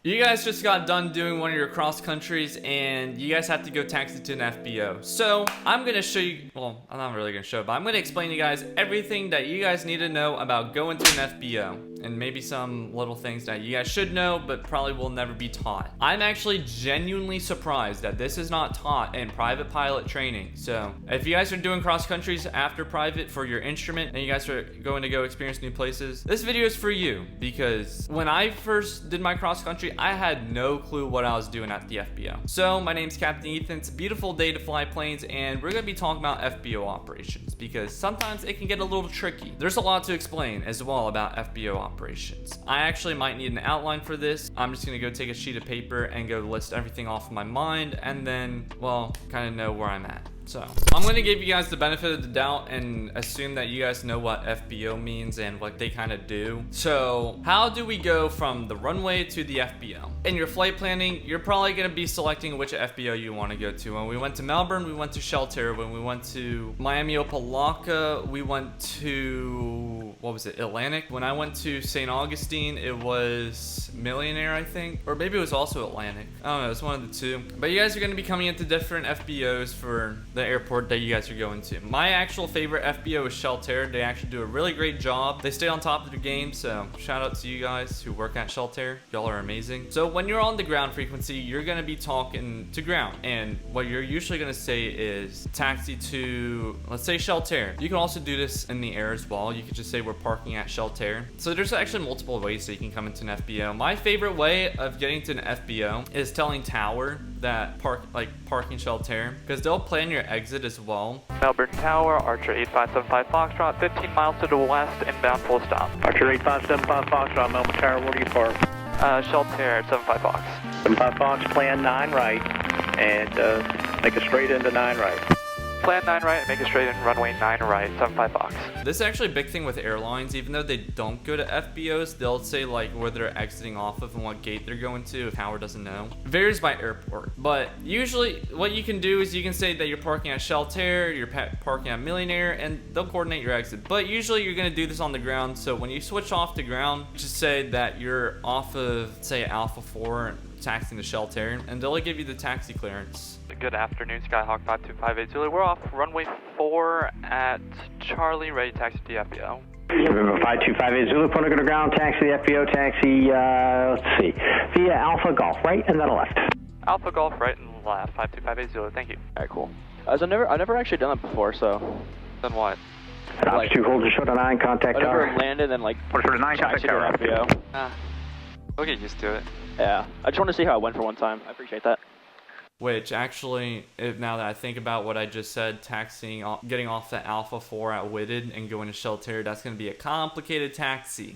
You guys just got done doing one of your cross countries and you guys have to go taxi to an FBO. So I'm gonna show you, well, I'm not really gonna show, but I'm gonna explain to you guys everything that you guys need to know about going to an FBO. And maybe some little things that you guys should know, but probably will never be taught. I'm actually genuinely surprised that this is not taught in private pilot training. So if you guys are doing cross countries after private for your instrument and you guys are going to go experience new places, this video is for you. Because when I first did my cross country, I had no clue what I was doing at the FBO. So my name's Captain Ethan. It's a beautiful day to fly planes, and we're gonna be talking about FBO operations because sometimes it can get a little tricky. There's a lot to explain as well about FBO operations. I actually might need an outline for this. I'm just gonna go take a sheet of paper and go list everything off in my mind and then, well, kind of know where I'm at. So I'm gonna give you guys the benefit of the doubt and assume that you guys know what FBO means and what they kind of do. So how do we go from the runway to the FBO? In your flight planning, you're probably gonna be selecting which FBO you want to go to. When we went to Melbourne, we went to Shelter. When we went to Miami Opelika, we went to, what was it, Atlantic? When I went to St. Augustine, it was Millionaire, I think, or maybe it was also Atlantic. I don't know, it's one of the two. But you guys are gonna be coming into different FBOs for the airport that you guys are going to. My actual favorite FBO is Shelter. They actually do a really great job. They stay on top of their game, so shout out to you guys who work at Shelter. Y'all are amazing. So when you're on the ground frequency, you're gonna be talking to ground, and what you're usually gonna say is taxi to, let's say, Shelter. You can also do this in the air as well. You could just say we're parking at Shelter. So there's actually multiple ways that you can come into an FBO. My favorite way of getting to an FBO is telling Tower that parking Shelter, because they'll plan your exit as well. Melbourne Tower, Archer 8575 Foxtrot, 15 miles to the west, inbound full stop. Archer 8575 Foxtrot, Melbourne Tower, where do you park? Shelter 75 Fox. 75 Fox, plan 9 right, and make a straight into 9 right. Plan 9 right and make it straight in runway 9 right, 75 Fox. This is actually a big thing with airlines. Even though they don't go to FBOs, they'll say like where they're exiting off of and what gate they're going to if Tower doesn't know. It varies by airport. But usually what you can do is you can say that you're parking at Shelter, you're parking at Millionaire, and they'll coordinate your exit. But usually you're going to do this on the ground. So when you switch off to ground, just say that you're off of, say, Alpha 4, taxiing to Shelter, and they'll give you the taxi clearance. Good afternoon, Skyhawk 5258 Zulu. We're off runway 4 at Charlie, ready to taxi to the FBO. November 5258 Zulu, point to go to ground, taxi the FBO, taxi, let's see, via Alpha Golf, right and then left. Alpha Golf, right and left, 5258 Zulu, thank you. Alright, cool. I've never actually done that before, so. Then what? Stops 2, hold your short 9, contact I never tower. landed and like, Short 9, contact tower. FBO. We'll get used to it. Yeah, I just want to see how it went for one time. I appreciate that. Which actually, now that I think about what I just said, getting off the Alpha 4 at Whitted and going to Shelter, that's going to be a complicated taxi.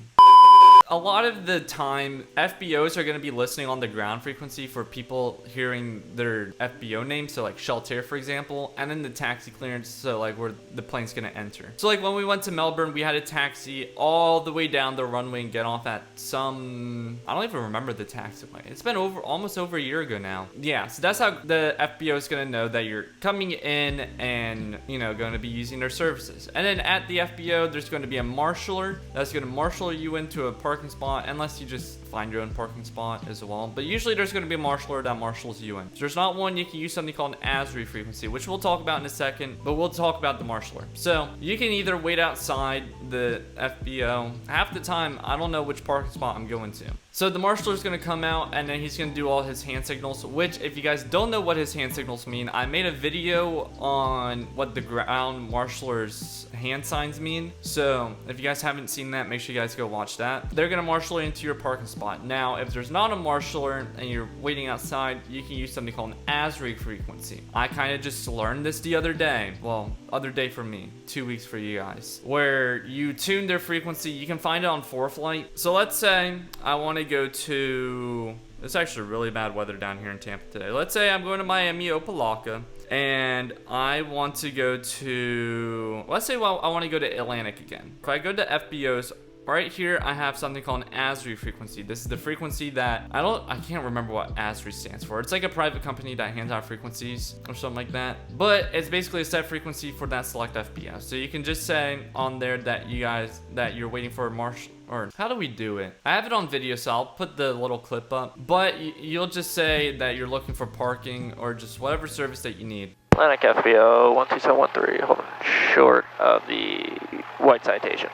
A lot of the time, FBOs are going to be listening on the ground frequency for people hearing their FBO name, so like Shelter, for example, and then the taxi clearance, so like where the plane's going to enter. So like when we went to Melbourne, we had a taxi all the way down the runway and get off at some, I don't even remember the taxiway. It's been almost over a year ago now. Yeah, so that's how the FBO is going to know that you're coming in and, you know, going to be using their services. And then at the FBO, there's going to be a marshaller that's going to marshal you into a parking spot, unless you just find your own parking spot as well. But usually there's going to be a marshaller that marshals you in. If there's not one, you can use something called an ASRI frequency, which we'll talk about in a second, but we'll talk about the marshaller. So you can either wait outside the FBO. Half the time, I don't know which parking spot I'm going to. So the marshaller is going to come out and then he's going to do all his hand signals, which if you guys don't know what his hand signals mean, I made a video on what the ground marshaller's hand signs mean. So if you guys haven't seen that, make sure you guys go watch that. They're going to marshal you into your parking spot. Now, if there's not a marshaller and you're waiting outside, you can use something called an ASRI frequency. I kind of just learned this the other day. Well, other day for me, 2 weeks for you guys, where you tune their frequency. You can find it on 4Flight. So let's say I want to go to, it's actually really bad weather down here in Tampa today. Let's say I'm going to Miami Opelika and I want to go to, let's say I want to go to Atlantic again. If I go to FBOs, right here I have something called an ASRI frequency. This is the frequency that I can't remember what ASRI stands for. It's like a private company that hands out frequencies or something like that, but it's basically a set frequency for that select FBO. So you can just say on there that you're waiting for a marshal or how do we do it? I have it on video, so I'll put the little clip up, but you'll just say that you're looking for parking or just whatever service that you need. Atlantic FBO 12713, holding short of the white citation.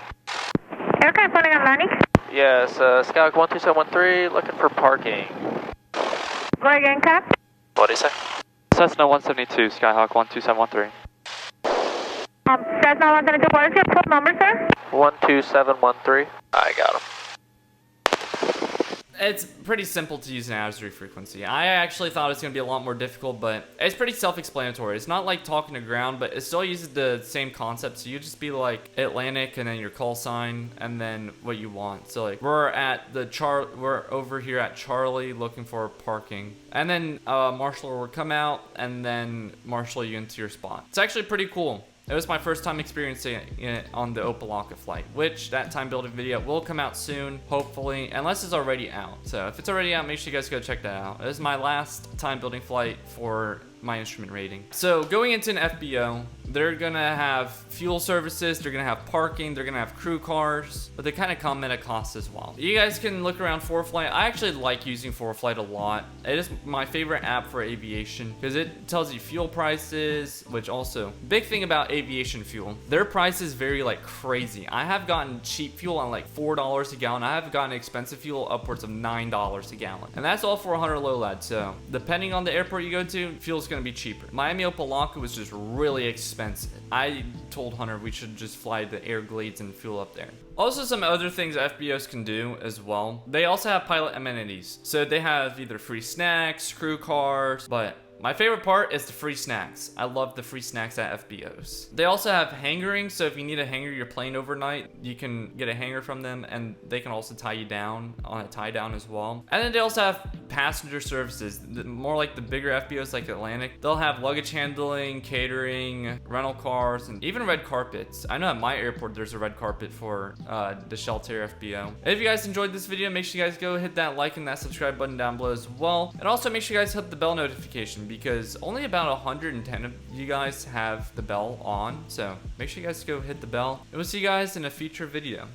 Aircraft running Atlantic. Yes, Skyhawk 12713, looking for parking. Go again, Cap. What do you say? Cessna 172, Skyhawk 12713. Cessna 172, what is your full number, sir? 12713. I got him. It's pretty simple to use an advisory frequency. I actually thought it was going to be a lot more difficult, but it's pretty self-explanatory. It's not like talking to ground, but it still uses the same concept. So you just be like Atlantic and then your call sign and then what you want. So like we're over here at Charlie looking for parking. And then Marshall will come out and then marshal you into your spot. It's actually pretty cool. It was my first time experiencing it on the Opelika flight, which that time building video will come out soon, hopefully, unless it's already out. So if it's already out, make sure you guys go check that out. It was my last time building flight for my instrument rating. So going into an FBO, they're gonna have fuel services, they're gonna have parking, they're gonna have crew cars, but they kind of come at a cost as well. You guys can look around ForeFlight. I actually like using ForeFlight a lot. It is my favorite app for aviation because it tells you fuel prices, which also, big thing about aviation fuel, their prices vary like crazy. I have gotten cheap fuel on like $4 a gallon. I have gotten expensive fuel upwards of $9 a gallon. And that's all for 100 low lad. So depending on the airport you go to, fuel's gonna be cheaper. Miami Opelika was just really expensive. I told Hunter we should just fly the Everglades and fuel up there. Also, some other things FBOs can do as well. They also have pilot amenities. So they have either free snacks, crew cars, but my favorite part is the free snacks. I love the free snacks at FBOs. They also have hangaring, so if you need to hangar your plane overnight, you can get a hangar from them, and they can also tie you down on a tie down as well. And then they also have passenger services, more like the bigger FBOs like Atlantic. They'll have luggage handling, catering, rental cars, and even red carpets. I know at my airport there's a red carpet for the Shelter FBO. If you guys enjoyed this video, make sure you guys go hit that like and that subscribe button down below as well. And also make sure you guys hit the bell notification, because only about 110 of you guys have the bell on, so make sure you guys go hit the bell, and we'll see you guys in a future video.